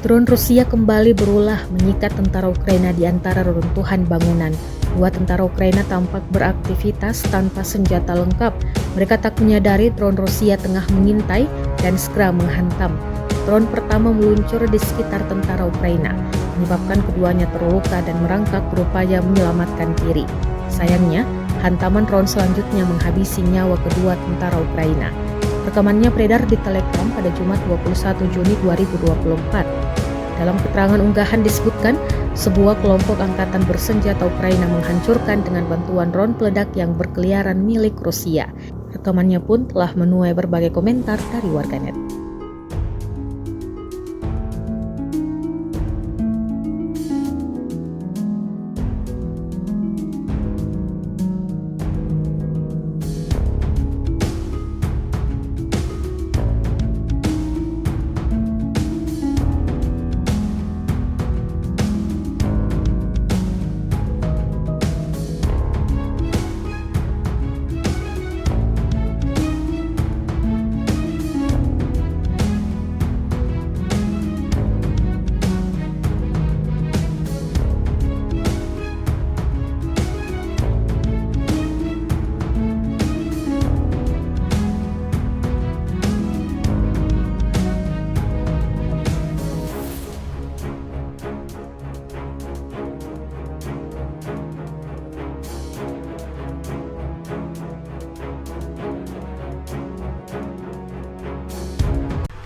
Drone Rusia kembali berulah menyikat tentara Ukraina di antara reruntuhan bangunan. Dua tentara Ukraina tampak beraktivitas tanpa senjata lengkap. Mereka tak menyadari drone Rusia tengah mengintai dan segera menghantam. Drone pertama meluncur di sekitar tentara Ukraina, menyebabkan keduanya terluka dan merangkak berupaya menyelamatkan diri. Sayangnya, hantaman drone selanjutnya menghabisi nyawa kedua tentara Ukraina. Rekamannya beredar di Telegram pada Jumat 21 Juni 2024. Dalam keterangan unggahan disebutkan, sebuah kelompok angkatan bersenjata Ukraina menghancurkan dengan bantuan drone peledak yang berkeliaran milik Rusia. Rekamannya pun telah menuai berbagai komentar dari warganet.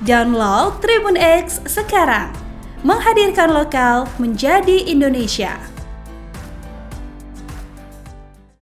Download Tribun X sekarang, menghadirkan lokal menjadi Indonesia.